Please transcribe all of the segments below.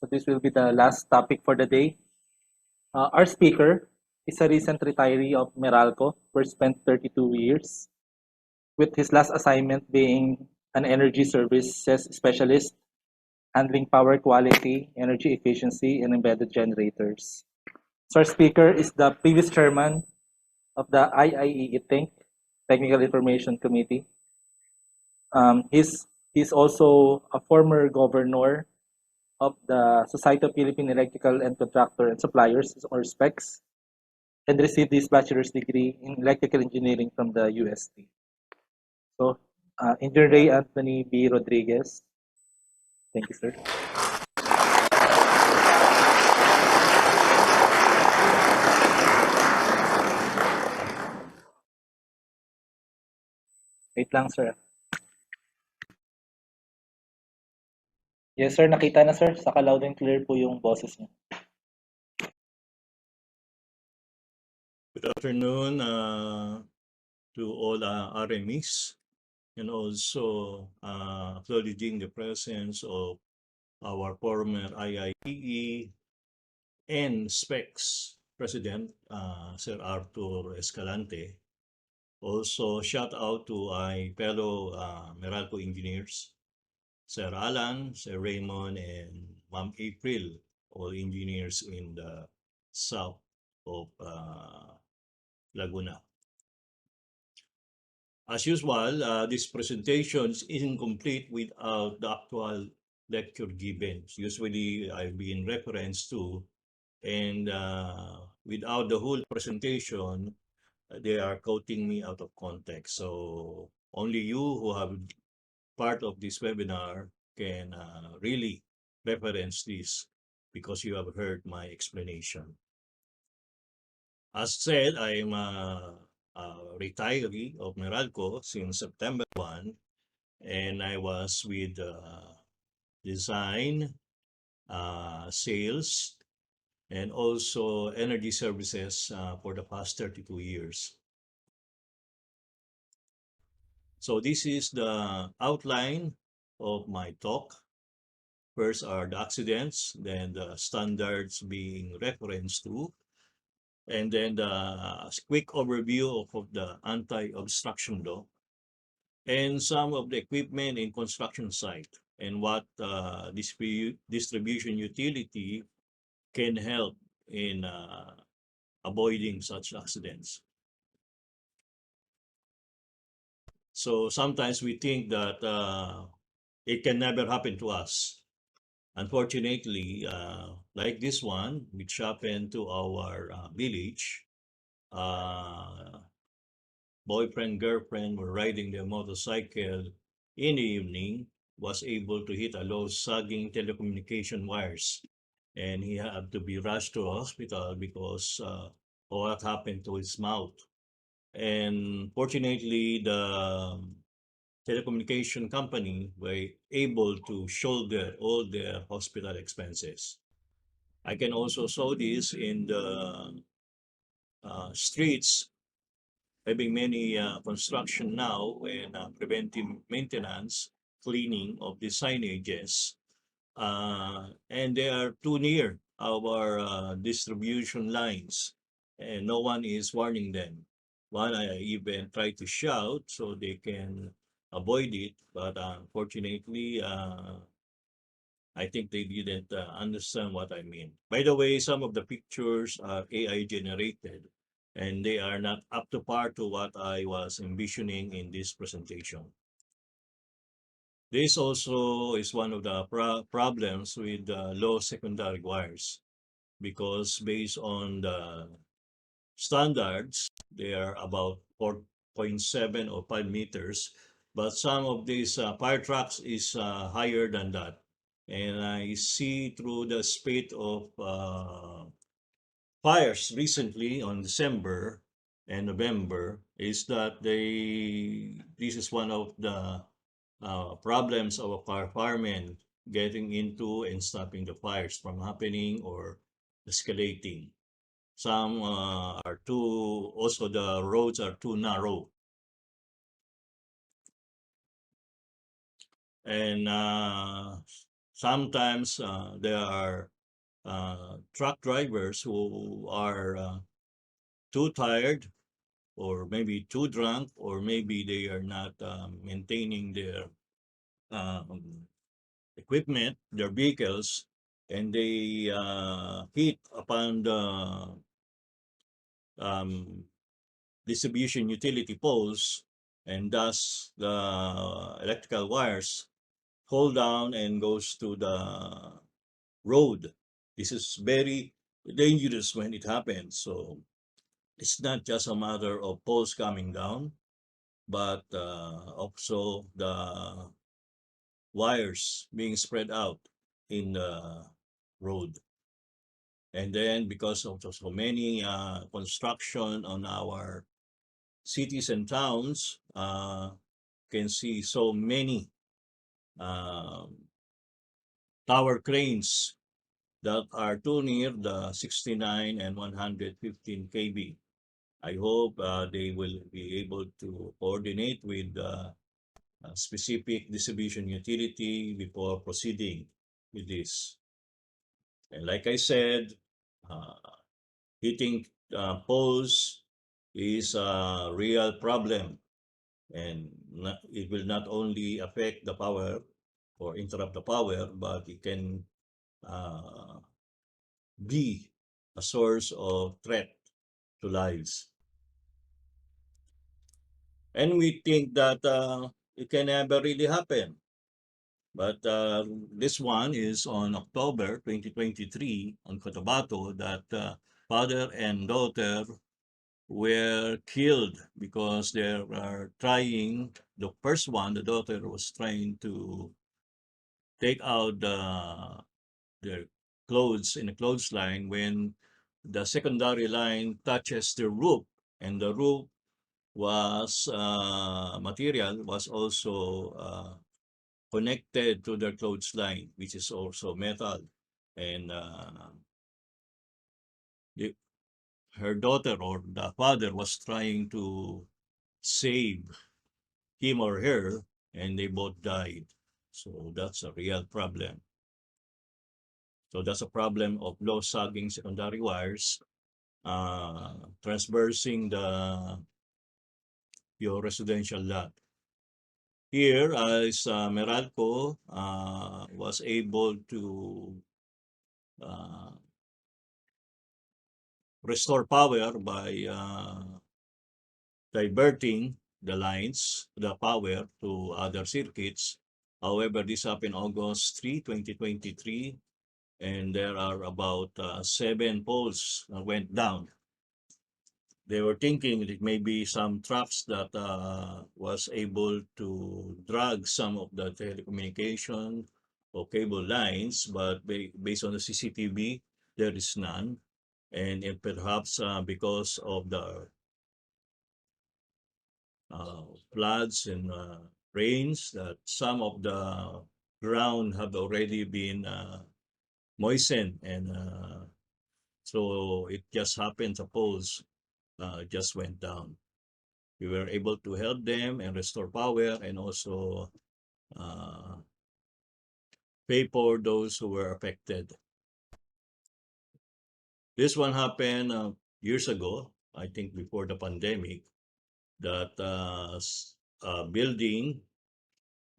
So this will be the last topic for the day. Our speaker is a recent retiree of Meralco, where spent 32 years, with his last assignment being an energy services specialist, handling power quality, energy efficiency, and embedded generators. So our speaker is the previous chairman of the IIEE Think Technical Information Committee. He's also a former governor of the Society of Philippine Electrical and Contractor and Suppliers, or SPECS, and received his bachelor's degree in electrical engineering from the UST. So, Engineer Ray Anthony B. Rodriguez. Thank you, sir. Wait lang, sir. Yes, sir. Nakita na, sir. Saka loud and clear po yung boses niya. Good afternoon to all RMEs, and also acknowledging the presence of our former IIEE and SPECS President, Sir Arthur Escalante. Also, shout out to my fellow Meralco engineers, Sir Alan, Sir Raymond, and Ma'am April, all engineers in the south of Laguna. As usual, this presentation is incomplete without the actual lecture given. Usually, I've been referenced to, and without the whole presentation, they are quoting me out of context. So only you who have part of this webinar can really reference this because you have heard my explanation. As said, I am a retiree of Meralco since September 1, and I was with design, sales, and also energy services for the past 32 years. So this is the outline of my talk. First are the accidents, then the standards being referenced to, and then the quick overview of the anti-obstruction law, and some of the equipment in construction site, and what distribution utility can help in avoiding such accidents. So sometimes we think that it can never happen to us. Unfortunately, like this one, which happened to our village, boyfriend, girlfriend were riding their motorcycle in the evening, was able to hit a low sagging telecommunication wires. And he had to be rushed to hospital because of what happened to his mouth. And fortunately, the telecommunication company were able to shoulder all the hospital expenses. I can also show this in the streets, having many construction now and preventive maintenance, cleaning of the signages. And they are too near our distribution lines, and no one is warning them. One, I even try to shout so they can avoid it, but unfortunately, I think they didn't understand what I mean. By the way, some of the pictures are AI generated, and they are not up to par to what I was envisioning in this presentation. This also is one of the problems with low secondary wires, because based on the standards, they are about 4.7 or 5 meters, but some of these fire trucks is higher than that. And I see through the spate of fires recently on December and November is that this is one of the problems of our firemen getting into and stopping the fires from happening or escalating. Some are too, also the roads are too narrow. And Sometimes there are truck drivers who are too tired, or maybe too drunk, or maybe they are not maintaining their um, equipment, their vehicles, and they hit upon the um, distribution utility poles, and thus the electrical wires fall down and goes to the road. This is very dangerous when it happens. So it's not just a matter of poles coming down, but also the wires being spread out in the road. And then because of so many construction on our cities and towns, can see so many um, tower cranes that are too near the 69 and 115 kV. I hope they will be able to coordinate with a specific distribution utility before proceeding with this. And like I said, uh, hitting poles is a real problem, and it will not only affect the power or interrupt the power, but it can uh, be a source of threat to lives. And we think that it can never really happen. But this one is on October 2023 on Cotabato, that father and daughter were killed because they are trying, the first one, the daughter was trying to take out their clothes in a clothesline when the secondary line touches the roof, and the roof was material was also connected to their clothesline, which is also metal. And the, her daughter or the father was trying to save him or her, and they both died. So that's a real problem. So that's a problem of low sagging secondary wires transversing your residential lot. Here, as Meralco was able to uh, restore power by diverting the lines, the power to other circuits. However, this happened August 3, 2023, and there are about 7 poles went down. They were thinking that maybe some trucks that was able to drag some of the telecommunication or cable lines, but based on the CCTV, there is none. And perhaps because of the floods and rains, that some of the ground have already been moistened, and so it just happened, suppose, just went down. We were able to help them and restore power, and also uh, pay for those who were affected. This one happened years ago, I think before the pandemic, that a building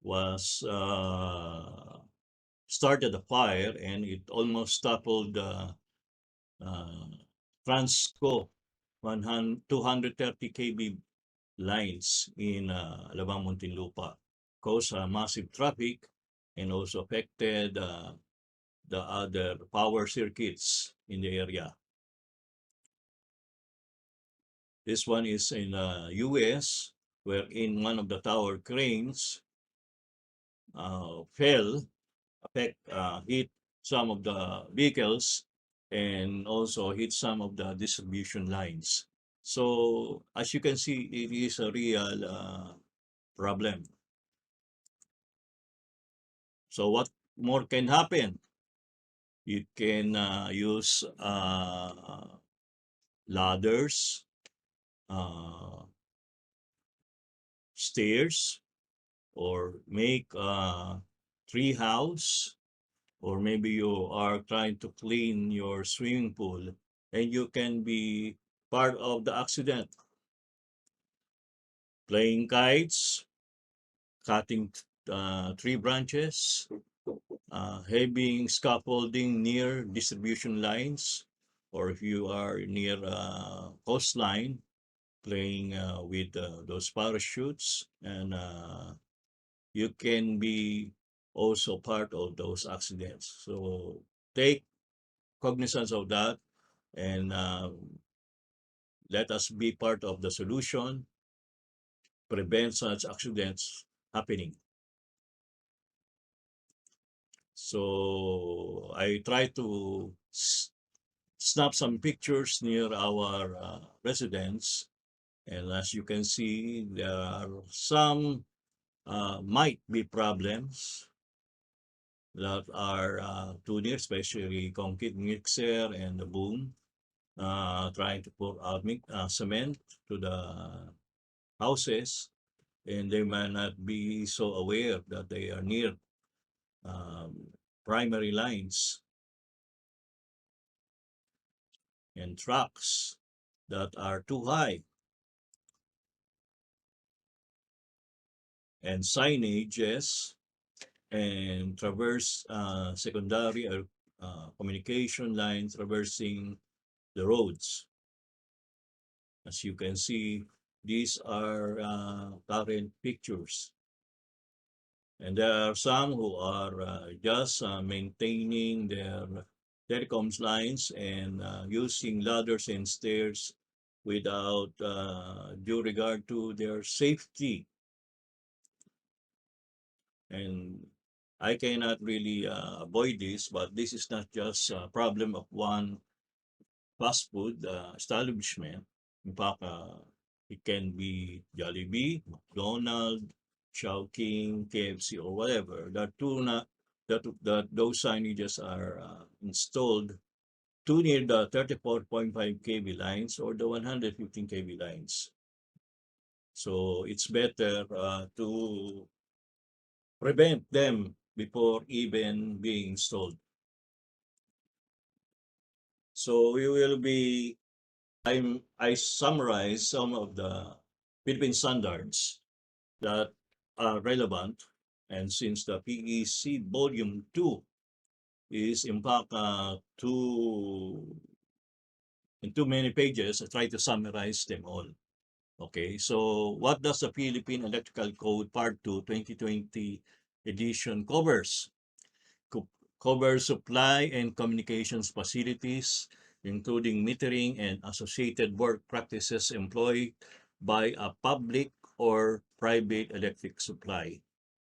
was started a fire, and it almost toppled the uh, Transco 230 kV lines in Alabang Muntinlupa, caused massive traffic, and also affected the other power circuits in the area. This one is in US, where in one of the tower cranes fell, hit some of the vehicles, and also hit some of the distribution lines. So as you can see, it is a real problem. So what more can happen? You can use ladders, uh, stairs, or make a tree house or maybe you are trying to clean your swimming pool, and you can be part of the accident. Playing kites, cutting tree branches, having scaffolding near distribution lines, or if you are near coastline, playing with those parachutes, and you can be also part of those accidents. So take cognizance of that, and let us be part of the solution, prevent such accidents happening. So I try to snap some pictures near our residence, and as you can see, there are some might be problems that are too near, especially concrete mixer and the boom, trying to pour out cement to the houses, and they might not be so aware that they are near um, primary lines and trucks that are too high, and signages, and traverse secondary or communication lines traversing the roads. As you can see, these are current pictures. And there are some who are just maintaining their telecoms lines and using ladders and stairs without due regard to their safety. And I cannot really avoid this, but this is not just a problem of one fast food establishment. In fact, it can be Jollibee, McDonald's, Chowking, KFC, or whatever. That those signages are installed too near the 34.5 kV lines or the 115 kV lines. So it's better to prevent them before even being installed. So we will be I summarize some of the Philippine standards that are relevant, and since the PEC Volume 2 is in fact in too many pages, I try to summarize them all. Okay, so what does the Philippine Electrical Code Part 2 2020 edition covers? Covers supply and communications facilities, including metering and associated work practices employed by a public or private electric supply,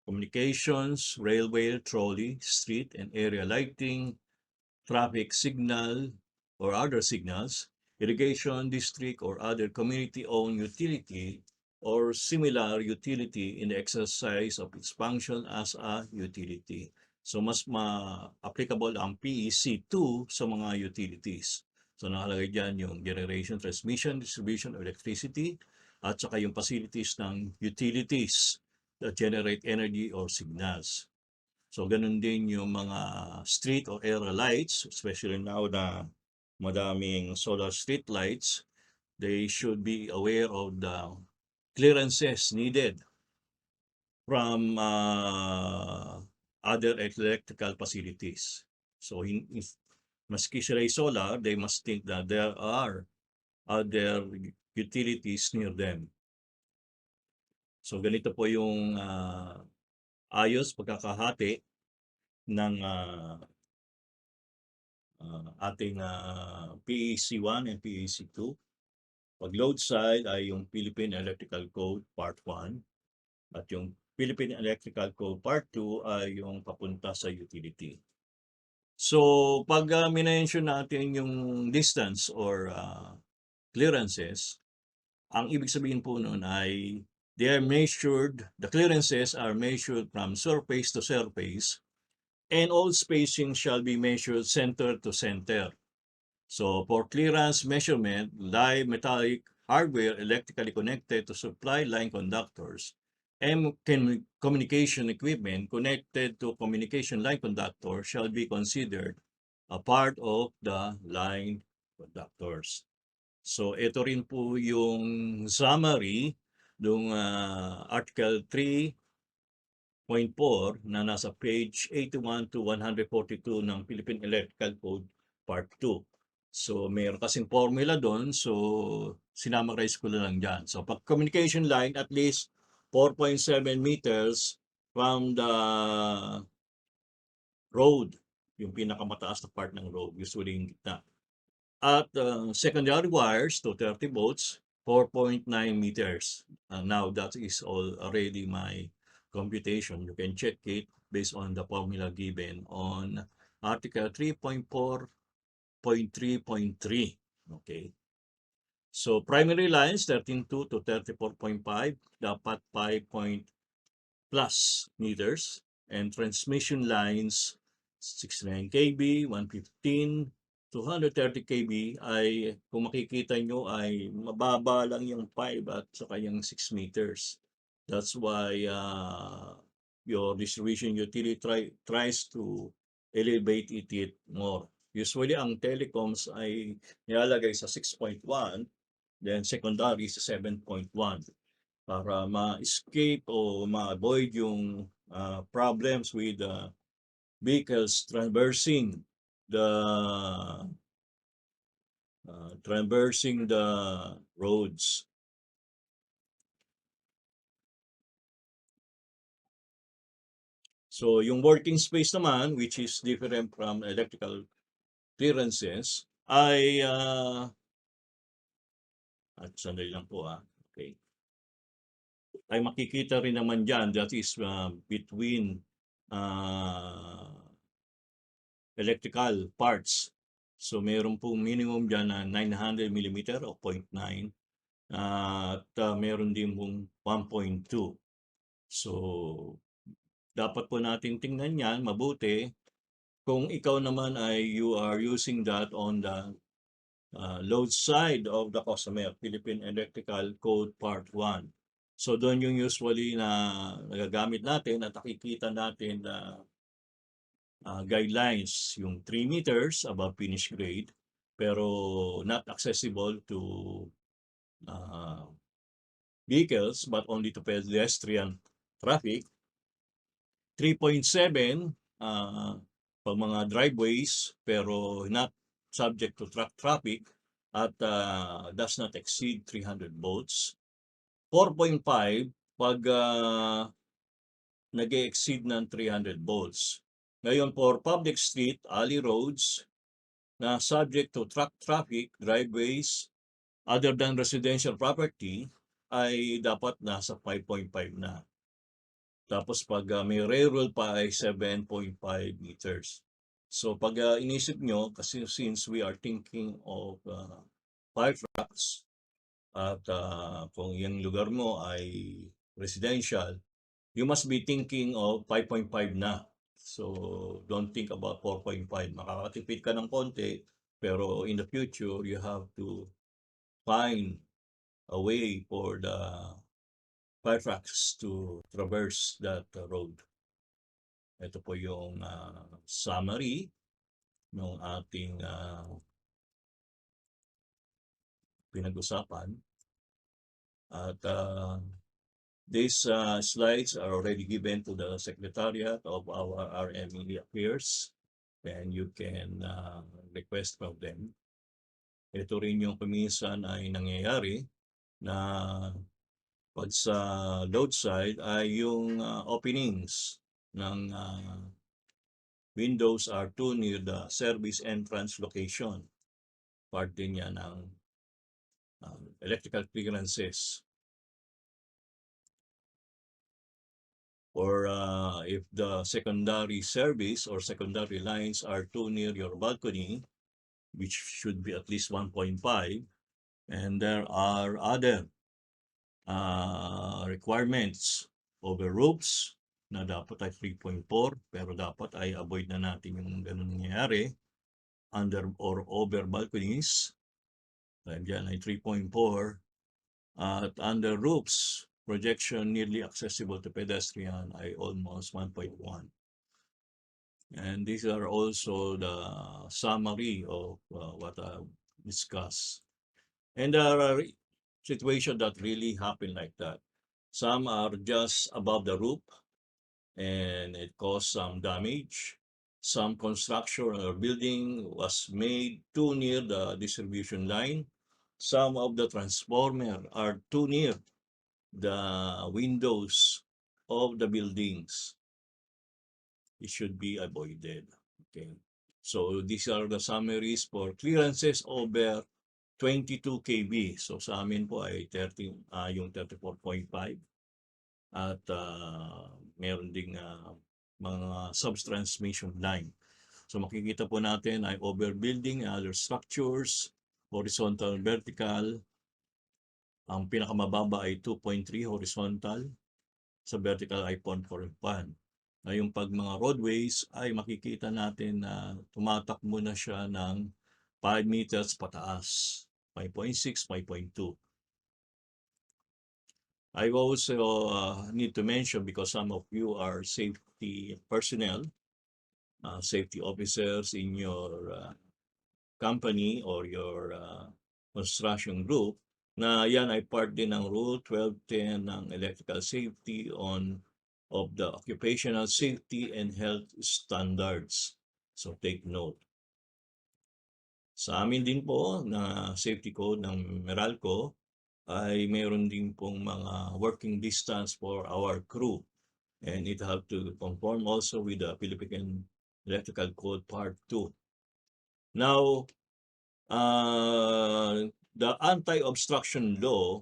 communications, railway, trolley, street and area lighting, traffic signal or other signals, irrigation district or other community-owned utility or similar utility in the exercise of its function as a utility. So mas applicable ang PEC 2 sa mga utilities. So nakalagay dyan yung generation, transmission, distribution of electricity, at saka yung facilities ng utilities that generate energy or signals. So ganun din yung mga street or area lights, especially now na madaming solar street lights, they should be aware of the clearances needed from other electrical facilities. So if maski sila ay solar, they must think that there are other utilities near them. So ganito po yung ayos pagkakahati ng ating PEC 1 and PEC 2. Pag load side ay yung Philippine Electrical Code Part 1 at yung Philippine Electrical Code Part 2 ay yung papunta sa utility. So pag minention natin yung distance or clearances, ang ibig sabihin po nun ay they are measured, the clearances are measured from surface to surface, and all spacing shall be measured center to center. So for clearance measurement, live metallic hardware electrically connected to supply line conductors communication equipment connected to communication line conductor shall be considered a part of the line conductors. So ito rin po yung summary ng Article 3.4 na nasa page 81 to 142 ng Philippine Electrical Code Part 2. So mayroon kasing formula doon, so sinamarize ko lang dyan. So pag communication line, at least 4.7 meters from the road, yung pinakamataas na part ng road, usually yung gitna. At secondary wires to 30 volts, 4.9 meters. Now that is already my computation. You can check it based on the formula given on Article 3.4.3.3. Okay. So primary lines 13.2 to 34.5 dapat 5 plus meters, and transmission lines 69 kV, 115, 230 kV ay kung makikita nyo ay mababa lang yung 5 at saka yung 6 meters. That's why your distribution utility tries to elevate it more. Usually ang telecoms ay nilalagay sa 6.1, then secondary sa 7.1 para ma-escape o ma-avoid yung problems with vehicles the traversing the roads. So yung working space naman, which is different from electrical clearances, ay at sandali lang po okay. Ay makikita rin naman dyan, that is between electrical parts. So meron pong minimum dyan na 900 mm o 0.9 at meron din pong 1.2. So dapat po natin tingnan yan mabuti kung ikaw naman ay you are using that on the load side of the customer, Philippine Electrical Code Part 1. So doon yung usually na nagagamit natin at nakikita natin na guidelines, yung 3 meters above finished grade, pero not accessible to vehicles but only to pedestrian traffic. 3.7 pag mga driveways pero not subject to truck traffic at does not exceed 300 volts. 4.5 pag nag-exceed ng 300 volts. Ngayon, for public street, alley roads na subject to truck traffic, driveways, other than residential property, ay dapat nasa 5.5 na. Tapos pag may railroad pa ay 7.5 meters. So pag inisip nyo, kasi since we are thinking of fire trucks, at kung yung lugar mo ay residential, you must be thinking of 5.5 na. So don't think about 4.5. Makakatipid ka ng konti, pero in the future, you have to find a way for the fire trucks to traverse that road. Ito po yung summary ng ating pinag-usapan. At these slides are already given to the Secretariat of our RME Affairs, and you can request from them. Ito rin yung kuminsan ay nangyayari na pag sa load side ay yung openings ng windows are too near the service entrance location. Part din yan ng electrical clearances. Or if the secondary service or secondary lines are too near your balcony, which should be at least 1.5, and there are other requirements over roofs na dapat ay 3.4, pero dapat ay avoid na natin yung ganun nangyayari. Under or over balconies, dyan ay 3.4, at under roofs, projection nearly accessible to pedestrian ay almost 1.1. And these are also the summary of what I've discussed. And there are situations that really happen like that. Some are just above the roof and it caused some damage. Some construction or building was made too near the distribution line. Some of the transformer are too near the windows of the buildings. It should be avoided. Okay. So these are the summaries for clearances over 22 kb. So sa amin po ay 30, yung 34.5 at meron ding mga subtransmission line. So makikita po natin ay overbuilding and other structures, horizontal and vertical. Ang pinakamababa ay 2.3 horizontal, sa vertical ay 0.41. Ngayong pag mga roadways ay makikita natin na tumatakbo na siya ng 5 meters pataas, 5.6, 5.2. I also need to mention, because some of you are safety personnel, safety officers in your company or your construction group, na yan ay part din ng Rule 1210 ng Electrical Safety of the Occupational Safety and Health Standards. So take note. Sa amin din po na safety code ng Meralco ay mayroon din pong mga working distance for our crew, and it have to conform also with the Philippine Electrical Code Part 2. Now, the anti-obstruction law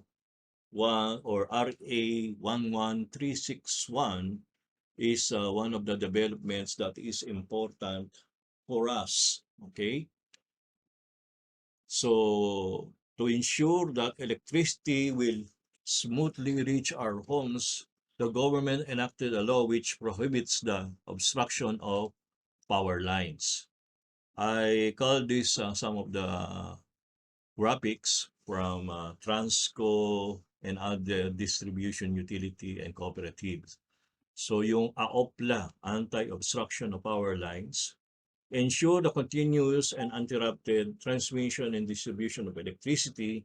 or RA 11361 is one of the developments that is important for us. Okay, so to ensure that electricity will smoothly reach our homes, the government enacted a law which prohibits the obstruction of power lines. I call this some of the graphics from Transco and other distribution utility and cooperatives. So yung AOPLA, Anti-Obstruction of Power Lines, ensure the continuous and uninterrupted transmission and distribution of electricity,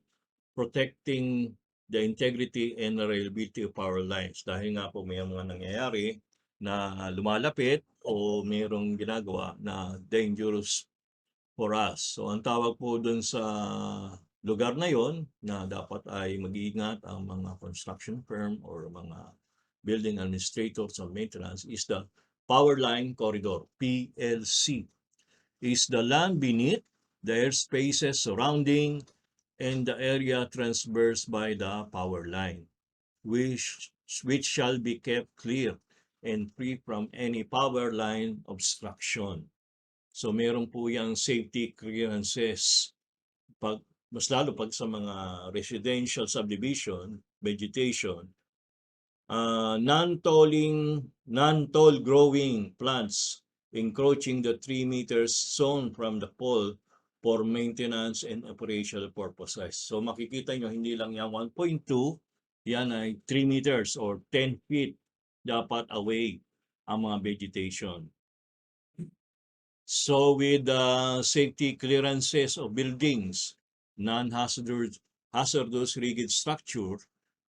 protecting the integrity and reliability of power lines. Dahil nga po may mga nangyayari na lumalapit o mayroong ginagawa na dangerous for us. So ang tawag po dun sa lugar na yon na dapat ay mag-iingat ang mga construction firm or mga building administrators or maintenance is the power line corridor, PLC. Is the land beneath, the airspaces surrounding, and the area traversed by the power line, which shall be kept clear and free from any power line obstruction. So meron po yung safety clearances. Mas lalo pag sa mga residential subdivision, vegetation, non-tall growing plants encroaching the 3 meters zone from the pole for maintenance and operational purposes. So makikita nyo, hindi lang yan 1.2, yan ay 3 meters or 10 feet dapat away ang mga vegetation. So with safety clearances of buildings, non-hazardous rigid structure,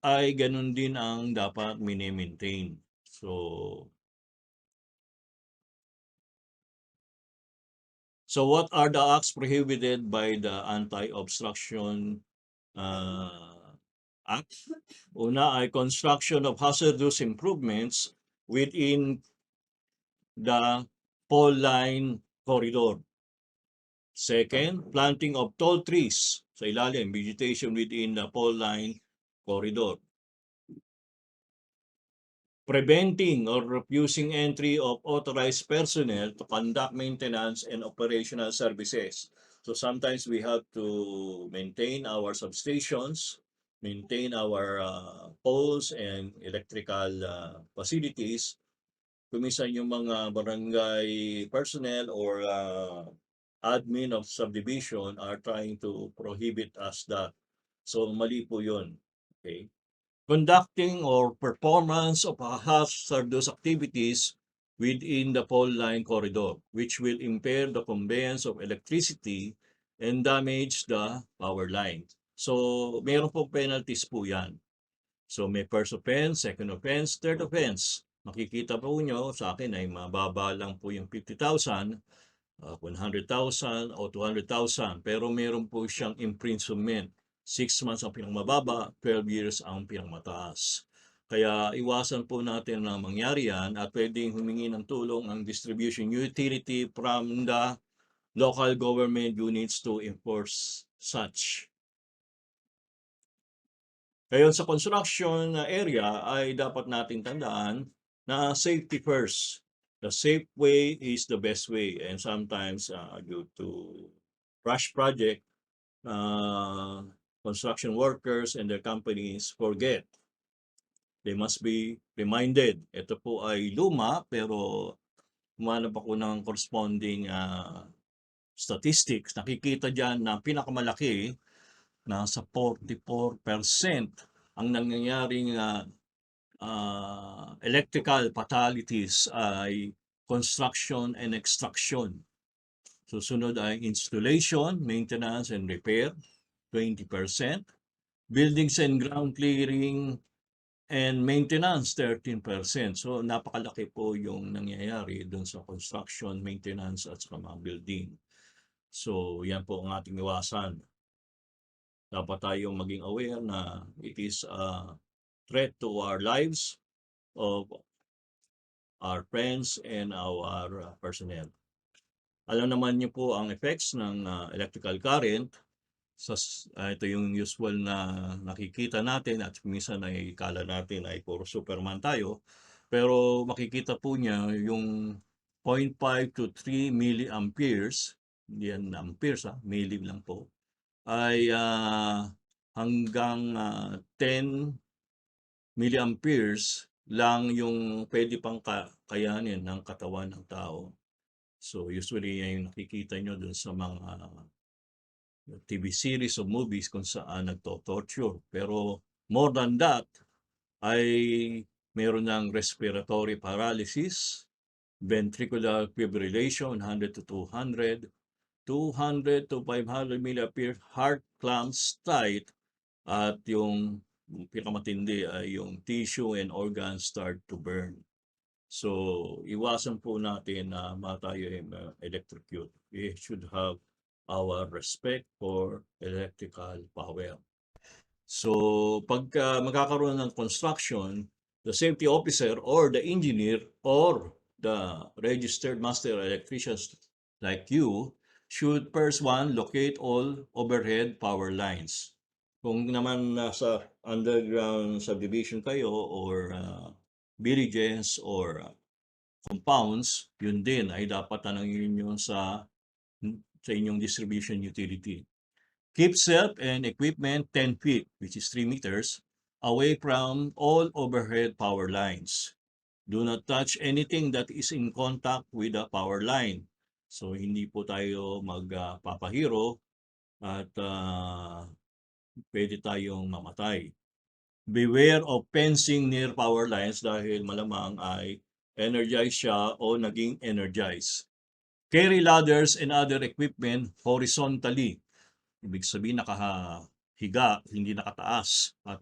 ay ganun din ang dapat mini-maintain. So what are the acts prohibited by the Anti-Obstruction Act? Una ay construction of hazardous improvements within the pole line corridor. Second, planting of tall trees sa ilalim, vegetation within the pole line corridor. Preventing or refusing entry of authorized personnel to conduct maintenance and operational services. So sometimes we have to maintain our substations, maintain our poles and electrical facilities. Kumisan yung mga barangay personnel or admin of subdivision are trying to prohibit us that. So mali po yun. Okay? conducting or performance of hazardous activities within the pole line corridor, which will impair the conveyance of electricity and damage the power line. So, meron po penalties po yan. So, may first offense, second offense, third offense. Makikita po nyo sa akin ay mababa lang po yung 50,000, 100,000 o 200,000. Pero meron po siyang imprisonment. 6 months ang pinakmababa, 12 years ang pinakmataas. Kaya iwasan po natin na mangyari yan at pwedeng humingi ng tulong ang distribution utility from the local government units to enforce such. Ngayon sa construction area ay dapat nating tandaan na safety first. The safe way is the best way, and sometimes due to rush project, construction workers and their companies forget. They must be reminded. Ito po ay luma pero humanap ako ng corresponding statistics. Nakikita dyan na pinakamalaki, nasa 44% ang nangyayaring electrical fatalities ay construction and extraction. Susunod ay installation, maintenance, and repair, 20%. Buildings and ground clearing and maintenance, 13%. So napakalaki po yung nangyayari doon sa construction, maintenance, at sa mga building. So yan po ang ating iwasan. Dapat tayong maging aware na it is a threat to our lives of our friends and our personnel. Alam naman niyo po ang effects ng electrical current. Ito yung usual na nakikita natin at minsan ay kala natin ay puro Superman tayo. Pero makikita po niya yung 0.5 to 3 milliamperes, hindi yan amperes milli lang po, ay hanggang 10 milliamperes lang yung pwede pang kayanin ng katawan ng tao. So usually yung nakikita nyo dun sa mga TV series o movies kung saan nagto-torture. Pero more than that, ay meron ng respiratory paralysis, ventricular fibrillation, 100 to 200, 200 to 500 milliamperes, heart clamps tight, at yung pinakamatindi ay yung tissue and organs start to burn. So, iwasan po natin na tayo ay electrocute. We should have our respect for electrical power. So, pagka magkakaroon ng construction, the safety officer or the engineer or the registered master electricians like you should first locate all overhead power lines. Kung naman nasa underground subdivision kayo or villages or compounds, yun din ay dapat tanongin nyo sa inyong distribution utility. Keep self and equipment 10 feet, which is 3 meters, away from all overhead power lines. Do not touch anything that is in contact with the power line. So hindi po tayo magpapahiro at pwede tayong mamatay. Beware of fencing near power lines dahil malamang ay energized siya o naging energized. Carry ladders and other equipment horizontally. Ibig sabihin nakahiga, hindi nakataas. At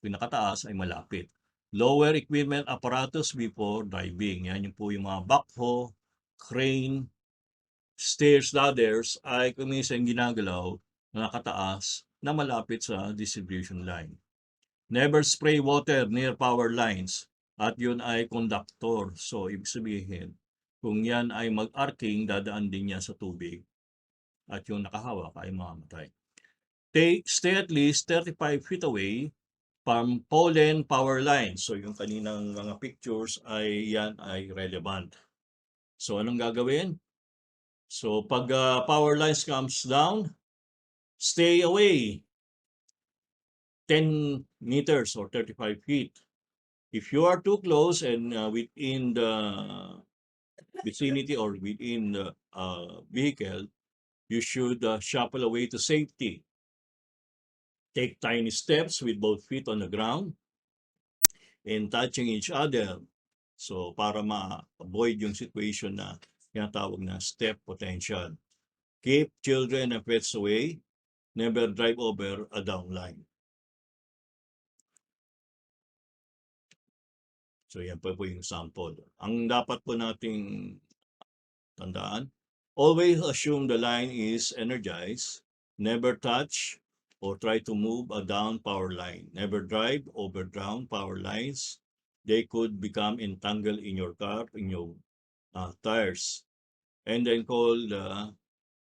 kung nakataas ay malapit. Lower equipment apparatus before driving. Yan yung po yung mga backhoe, crane, stairs, ladders ay kuminsan ginagalaw na nakataas na malapit sa distribution line. Never spray water near power lines at yun ay conductor. So, ibig sabihin, kung yan ay mag-arcing, dadaan din yan sa tubig at yung nakahawak ay mamamatay. Stay at least 35 feet away from pollen power lines. So, yung kaninang mga pictures ay yan ay relevant. So, anong gagawin? So, pag power lines comes down, stay away 10 meters or 35 feet. If you are too close and within the vicinity or within the vehicle, you should shuffle away to safety. Take tiny steps with both feet on the ground. in touching each other. So para ma-avoid yung situation na tinatawag na step potential. Keep children and pets away. Never drive over a downline. So yan po yung sample. Ang dapat po nating tandaan, always assume the line is energized. Never touch or try to move a down power line. Never drive over down power lines. They could become entangled in your car, in your tires. And then call the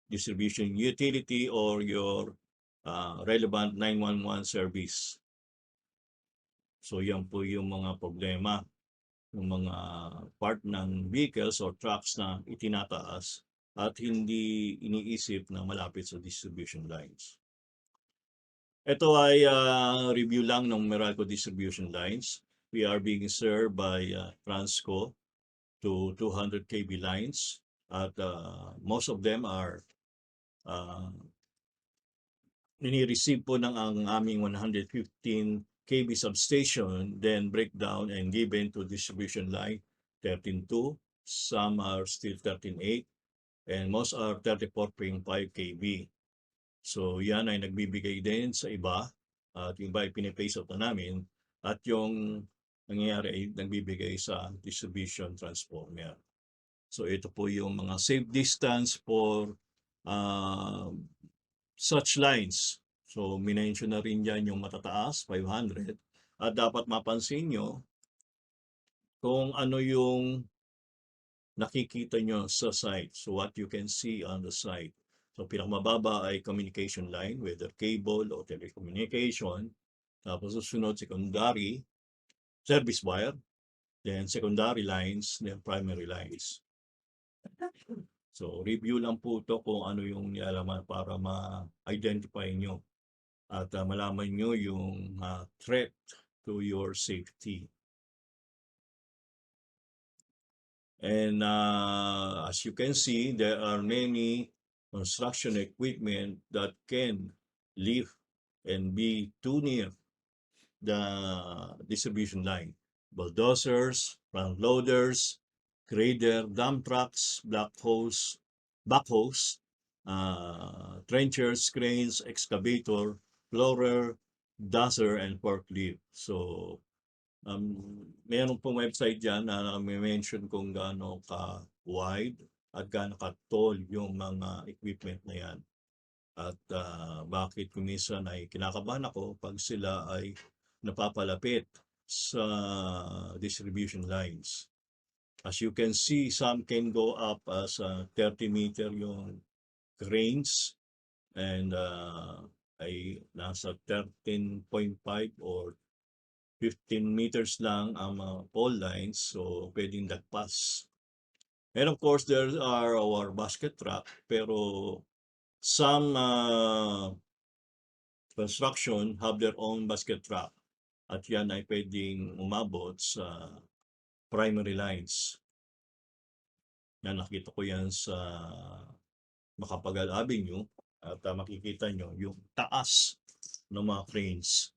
distribution utility or your relevant 911 service. So yan po yung mga problema ng mga part ng vehicles or trucks na itinataas at hindi iniisip na malapit sa distribution lines. Ito ay review lang ng Meralco distribution lines. We are being served by Transco to 200 kV lines at most of them are nini-receive po ng ang aming 115 kV substation, then breakdown and given to distribution line 13.2, some are still 13.8, and most are 34.5 kV. So yan ay nagbibigay din sa iba, at yung iba ay pinipace out na namin, at yung nangyayari ay nagbibigay sa distribution transformer. So ito po yung mga safe distance for such lines. So, minention na rin dyan yung matataas, 500. At dapat mapansin nyo kung ano yung nakikita nyo sa site. So, what you can see on the site. So, pinakamababa ay communication line, whether cable o telecommunication. Tapos, susunod, secondary, service wire. Then, secondary lines, then primary lines. So, review lang po ito kung ano yung nialaman para ma-identify nyo at malaman nyo yung threat to your safety. And as you can see, there are many construction equipment that can live and be too near the distribution line. Bulldozers, front loaders, grader, dump trucks, backhoes, trenchers, cranes, excavator, floater, dozer, and forklift. So, meron pong website dyan na mention kung gaano ka-wide at gaano ka-tall yung mga equipment na yan. At bakit kuminsan ay kinakabahan ako pag sila ay napapalapit sa distribution lines. As you can see, some can go up as 30-meter yung cranes and ay nasa 13.5 or 15 meters lang ang mga pole lines, so pwedeng lagpas. And of course, there are our basket truck, pero some construction have their own basket truck at yan ay pwedeng umabot sa primary lines. Yan, nakita ko yan sa Macapagal Avenue at makikita nyo yung taas ng mga cranes.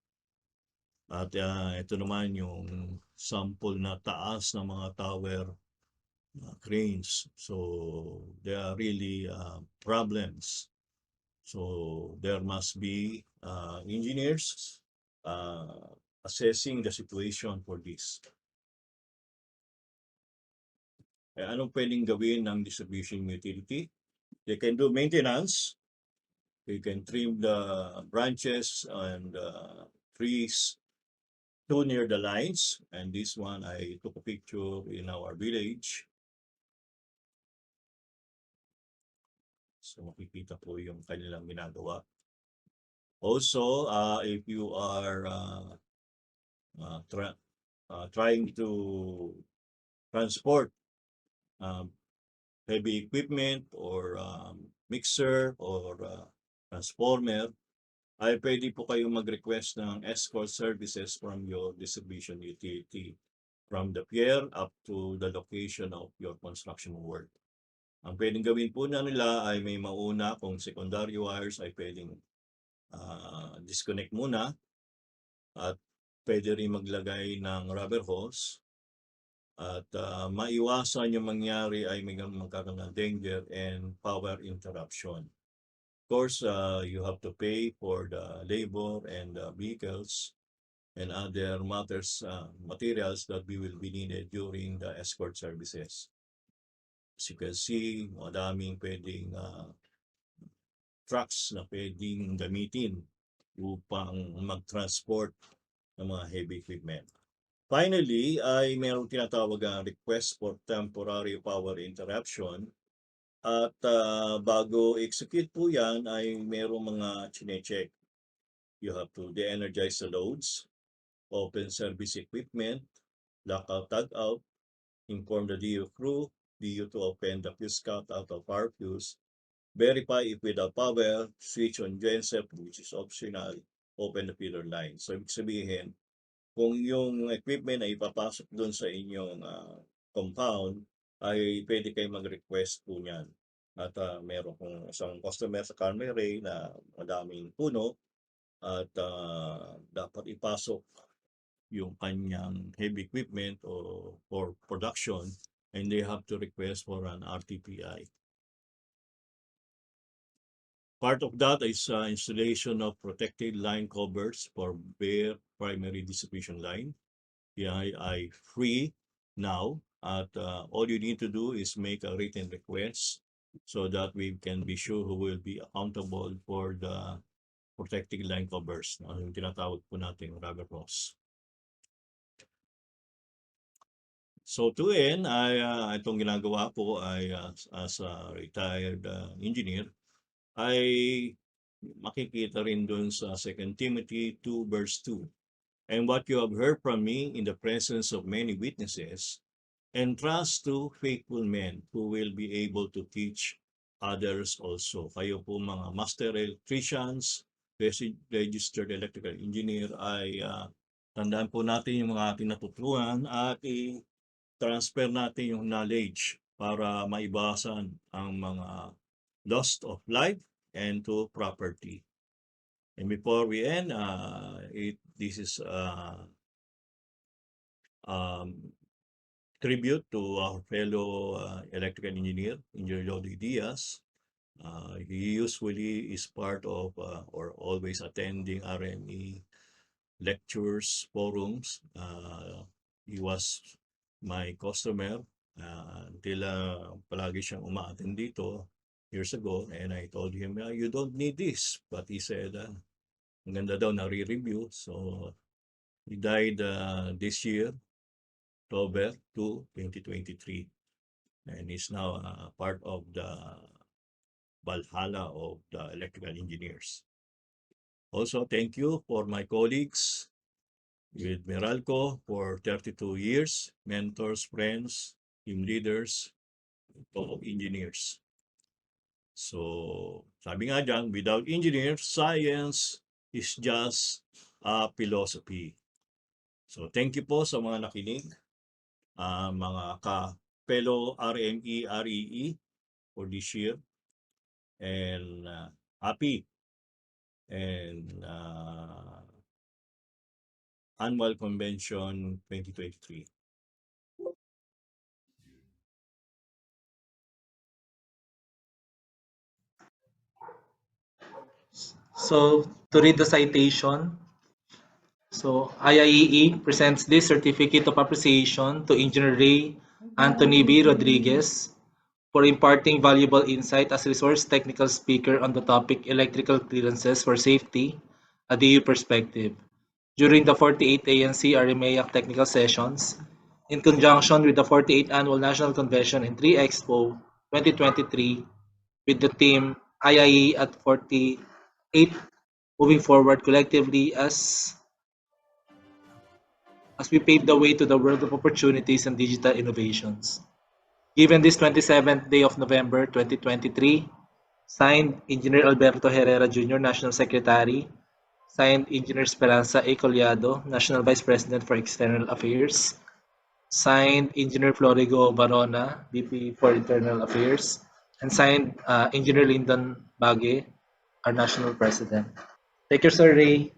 At ito naman yung sample na taas ng mga tower cranes. So there are really problems. So there must be engineers assessing the situation for this. Anong pwedeng gawin ng distribution utility? They can do maintenance. They can trim the branches and trees too near the lines. And this one, I took a picture in our village. So makikita po yung kanilang ginagawa. Also, if you are trying to transport heavy equipment or mixer or transformer, ay pwede po kayong mag-request ng escort services from your distribution utility from the pier up to the location of your construction work. Ang pwedeng gawin po na nila ay may mauna kung secondary wires ay pwedeng disconnect muna at pwede rin maglagay ng rubber hose at maiwasan yung mangyari ay may magkakaroon ng danger and power interruption. Of course, you have to pay for the labor and the vehicles and other materials that we will be needed during the escort services. As you can see, madaming pwedeng trucks na pwedeng gamitin upang mag-transport ng mga heavy equipment. Finally, ay mayroong tinatawag ang request for temporary power interruption. At bago execute po yan ay mayroong mga chine-check. You have to de-energize the loads, open service equipment, lockout, tag out, inform the DU crew, DU to open the fuse cap out of power fuse, verify if without power, switch on genset, which is optional, open the feeder line. So, ibig sabihin, kung yung equipment ay ipapasok doon sa inyong compound, ay pwede kayo mag-request po niyan. At meron kong isang customer sa Carmen Ray na madaming puno at dapat ipasok yung kanyang heavy equipment o for production and they have to request for an RTPI. Part of that is installation of protected line covers for bare primary distribution line. Yeah, I free now at all you need to do is make a written request so that we can be sure who will be accountable for the protected line covers. Yung tinatawag po natin rubber hose. So to end, itong ginagawa ko ay as a retired engineer, ay makikita rin dun sa 2 Timothy 2 verse 2. And what you have heard from me in the presence of many witnesses, entrust to faithful men who will be able to teach others also. Kayo po mga master electricians, registered electrical engineer ay tandaan po natin yung mga ating natutunan at i-transfer natin yung knowledge para maibasan ang mga loss of life and to property. And before we end, this is tribute to our fellow electrical engineer, Engineer Lodi Diaz. He usually is part of or always attending RME lectures, forums. He was my customer until palagi siyang uma-attend dito years ago, and I told him, you don't need this. But he said, ang ganda daw na re-review. So he died this year, October 2, 2023. And is now part of the Valhalla of the electrical engineers. Also, thank you for my colleagues with Meralco for 32 years, mentors, friends, team leaders, fellow engineers. So, sabi nga dyan, without engineers, science is just a philosophy. So, thank you po sa mga nakinig, mga fellow RME, REE for this year. And happy and Annual Convention 2023. So, to read the citation, so IIEE presents this Certificate of Appreciation to Engineer Ray Anthony B. Rodriguez for imparting valuable insight as resource technical speaker on the topic Electrical Clearances for Safety, a DU Perspective, during the 48th ANC RME Technical Sessions, in conjunction with the 48th Annual National Convention and 3 Expo 2023 with the theme IIE at 48 moving forward collectively as we pave the way to the world of opportunities and digital innovations. Given this 27th day of November 2023, signed Engineer Alberto Herrera Jr., National Secretary, signed Engineer Esperanza A. Collado, National Vice President for External Affairs, signed Engineer Florigo Barona, VP for Internal Affairs, and signed Engineer Lyndon Bagge, our National President. Thank you, Sir Ray.